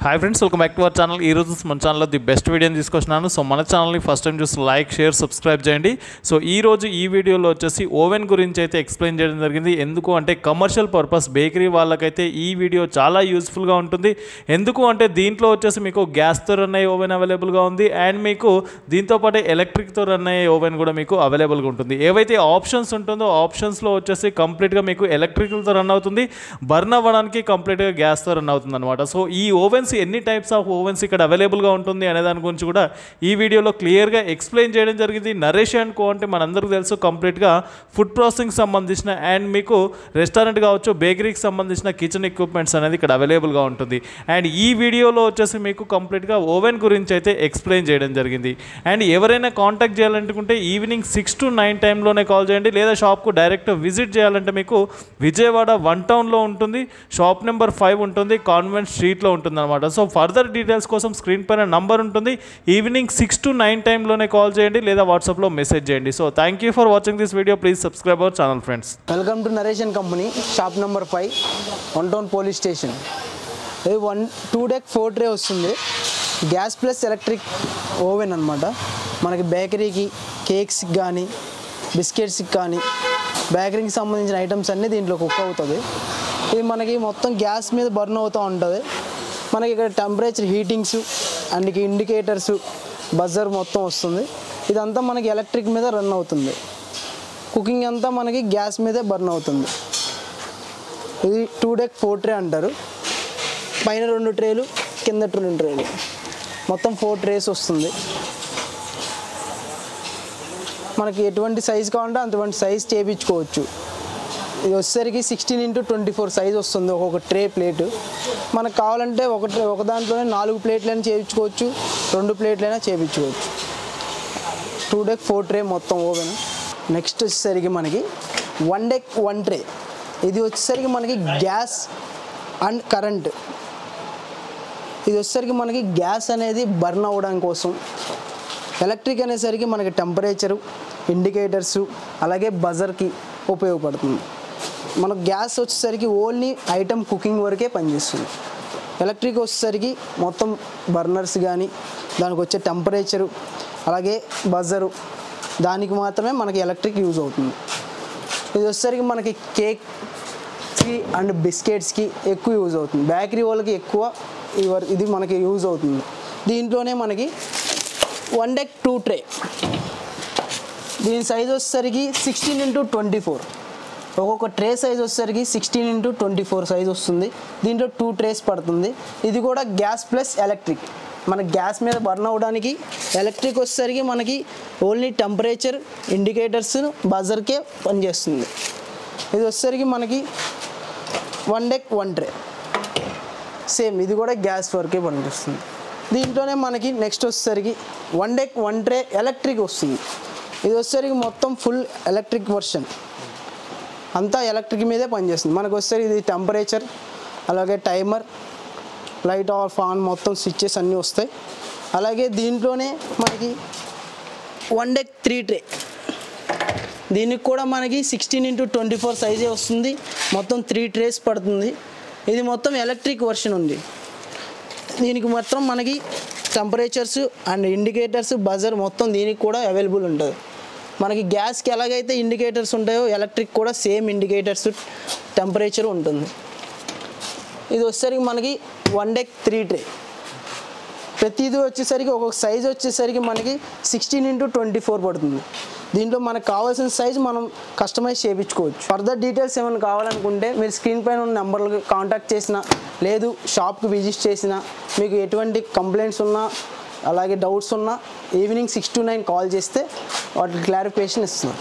Hi friends, welcome back to our channel. ఈ రోజు మన ఛానల్లో ది బెస్ట్ వీడియోని తీసుకొచ్చినాను. సో మన ఛానల్ని ఫస్ట్ టైం చూసి లైక్, షేర్, సబ్స్క్రైబ్ చేయండి. సో ఈ వీడియోలో వచ్చేసి ఓవెన్ గురించి అయితే ఎక్స్ప్లెయిన్ చేయడం జరిగింది. ఎందుకు అంటే కమర్షియల్ పర్పస్ బేకరీ వాళ్ళకైతే ఈ వీడియో చాలా యూస్ఫుల్గా ఉంటుంది. ఎందుకు అంటే దీంట్లో వచ్చేసి మీకు గ్యాస్తో రన్ అయ్యే ఓవెన్ అవైలబుల్గా ఉంది, అండ్ మీకు దీంతోపాటు ఎలక్ట్రిక్తో రన్ అయ్యే ఓవెన్ కూడా మీకు అవైలబుల్గా ఉంటుంది. ఏవైతే ఆప్షన్స్ ఉంటుందో ఆప్షన్స్లో వచ్చేసి కంప్లీట్గా మీకు ఎలక్ట్రికల్తో రన్ అవుతుంది, బర్న్ అవ్వడానికి కంప్లీట్గా గ్యాస్తో రన్ అవుతుంది అనమాట. సో ఈ ఓవెన్స్ ఎన్ని టైప్స్ ఆఫ్ ఓవెన్స్ ఇక్కడ అవైలబుల్గా ఉంటుంది అనే దాని గురించి కూడా ఈ వీడియోలో క్లియర్గా ఎక్స్ప్లెయిన్ చేయడం జరిగింది. నరేష్ అండ్ కో అంటే మనందరికీ తెలుసు కంప్లీట్గా ఫుడ్ ప్రాసెసింగ్ సంబంధించిన అండ్ మీకు రెస్టారెంట్ కావచ్చు, బేకరీకి సంబంధించిన కిచెన్ ఎక్విప్మెంట్స్ అనేది ఇక్కడ అవైలబుల్గా ఉంటుంది. అండ్ ఈ వీడియోలో వచ్చేసి మీకు కంప్లీట్గా ఓవెన్ గురించి అయితే ఎక్స్ప్లెయిన్ చేయడం జరిగింది. అండ్ ఎవరైనా కాంటాక్ట్ చేయాలనుకుంటే ఈవినింగ్ 6 to 9 టైంలోనే కాల్ చేయండి, లేదా షాప్కు డైరెక్ట్ విజిట్ చేయాలంటే మీకు విజయవాడ 1 టౌన్లో ఉంటుంది, షాప్ నెంబర్ 5 ఉంటుంది, కాన్వెంట్ స్ట్రీట్లో ఉంటుంది అనమాట. సో ఫర్దర్ డీటెయిల్స్ కోసం స్క్రీన్ పైన నంబర్ ఉంటుంది. ఈవినింగ్ 6 to 9 టైంలోనే కాల్ చేయండి, లేదా వాట్సాప్లో మెసేజ్ చేయండి. So thank you for watching this video. Please subscribe our channel friends. Welcome to Naresh and company, shop number 5, 1 town police station. ఇది 2 deck 4 ట్రే వస్తుంది. గ్యాస్ ప్లస్ ఎలక్ట్రిక్ ఓవెన్ అనమాట. మనకి బేకరీకి, కేక్స్కి కానీ, బిస్కెట్స్కి కానీ, బేకరీకి సంబంధించిన ఐటమ్స్ అన్నీ దీంట్లో కుక్ అవుతుంది. ఇది మనకి మొత్తం గ్యాస్ మీద బర్న్ అవుతూ ఉంటుంది. మనకి ఇక్కడ టెంపరేచర్, హీటింగ్స్ అండ్ ఇండికేటర్స్, బజర్ మొత్తం వస్తుంది. ఇదంతా మనకి ఎలక్ట్రిక్ మీద రన్ అవుతుంది. కుకింగ్ అంతా మనకి గ్యాస్ మీదే బర్న్ అవుతుంది. ఇది 2 deck 4 ట్రే అంటారు. పైన 2 ట్రేలు, కింద 2 ట్రేలు, మొత్తం 4 ట్రేస్ వస్తుంది. మనకి ఎటువంటి సైజు కావాలంటే అటువంటి సైజ్ చేయించుకోవచ్చు. ఇది వచ్చేసరికి 16x24 సైజ్ వస్తుంది ఒక్కొక్క ట్రే ప్లేటు. మనకు కావాలంటే ఒక దాంట్లోనే 4 ప్లేట్లైనా చేయించుకోవచ్చు, 2 ప్లేట్లైనా చేయించుకోవచ్చు. 2 deck 4 ట్రే మొత్తం ఓవెన్. నెక్స్ట్ వచ్చేసరికి మనకి 1 deck 1 ట్రే. ఇది వచ్చేసరికి మనకి గ్యాస్ అండ్ కరెంట్. ఇది వచ్చేసరికి మనకి గ్యాస్ అనేది బర్న్ అవ్వడం కోసం, ఎలక్ట్రిక్ అనేసరికి మనకి టెంపరేచరు, ఇండికేటర్సు, అలాగే బజర్కి ఉపయోగపడుతుంది. మనకు గ్యాస్ వచ్చేసరికి ఓన్లీ ఐటమ్ కుకింగ్ వరకే పనిచేస్తుంది. ఎలక్ట్రిక్ వచ్చేసరికి మొత్తం బర్నర్స్ కానీ, దానికి వచ్చే టెంపరేచరు, అలాగే బజరు, దానికి మాత్రమే మనకి ఎలక్ట్రిక్ యూజ్ అవుతుంది. ఇది వచ్చేసరికి మనకి కేక్స్కి అండ్ బిస్కెట్స్కి ఎక్కువ యూజ్ అవుతుంది. బేకరీ వాళ్ళకి ఎక్కువ ఇది మనకి యూజ్ అవుతుంది. దీంట్లోనే మనకి 1 deck 2 ట్రే. దీని సైజ్ వచ్చేసరికి 16x24. ఒక్కొక్క ట్రే సైజ్ వచ్చేసరికి 16x24 సైజ్ వస్తుంది. దీంట్లో 2 ట్రేస్ పడుతుంది. ఇది కూడా గ్యాస్ ప్లస్ ఎలక్ట్రిక్. మన గ్యాస్ మీద బర్న్ అవ్వడానికి, ఎలక్ట్రిక్ వచ్చేసరికి మనకి ఓన్లీ టెంపరేచర్, ఇండికేటర్స్, బజర్కే పనిచేస్తుంది. ఇది వచ్చేసరికి మనకి 1 deck 1 ట్రే. సేమ్ ఇది కూడా గ్యాస్ వరకే పనిచేస్తుంది. దీంట్లోనే మనకి నెక్స్ట్ వచ్చేసరికి 1 deck 1 ట్రే ఎలక్ట్రిక్ వస్తుంది. ఇది వచ్చేసరికి మొత్తం ఫుల్ ఎలక్ట్రిక్ వర్షన్, అంతా ఎలక్ట్రిక్ మీదే పనిచేస్తుంది. మనకు వచ్చేసరికి ఇది టెంపరేచర్, అలాగే టైమర్, లైట్ ఆఫ్ ఆన్ మొత్తం స్విచ్చెస్ అన్నీ వస్తాయి. అలాగే దీంట్లోనే మనకి 1 deck 3 ట్రే. దీనికి కూడా మనకి 16x24 సైజే వస్తుంది. మొత్తం 3 ట్రేస్ పడుతుంది. ఇది మొత్తం ఎలక్ట్రిక్ వర్షన్ ఉంది. దీనికి మొత్తం మనకి టెంపరేచర్స్ అండ్ ఇండికేటర్స్, బజర్ మొత్తం దీనికి కూడా అవైలబుల్ ఉంటుంది. మనకి గ్యాస్కి ఎలాగైతే ఇండికేటర్స్ ఉంటాయో ఎలక్ట్రిక్ కూడా సేమ్ ఇండికేటర్స్, టెంపరేచర్ ఉంటుంది. ఇది వచ్చేసరికి మనకి 1 deck 3 ట్రే. ప్రతిదీ వచ్చేసరికి ఒక్కొక్క సైజ్ వచ్చేసరికి మనకి 16x24 పడుతుంది. దీంట్లో మనకు కావాల్సిన సైజ్ మనం కస్టమైజ్ చేయించుకోవచ్చు. ఫర్దర్ డీటెయిల్స్ ఏమైనా కావాలనుకుంటే మీరు స్క్రీన్ పైన ఉన్న నెంబర్లకు కాంటాక్ట్ చేసినా, లేదు షాప్కి విజిట్ చేసినా, మీకు ఎటువంటి కంప్లైంట్స్ ఉన్నా, అలాగే డౌట్స్ ఉన్నా ఈవినింగ్ 6 to 9 కాల్ చేస్తే వాటికి క్లారిఫికేషన్ ఇస్తున్నాం.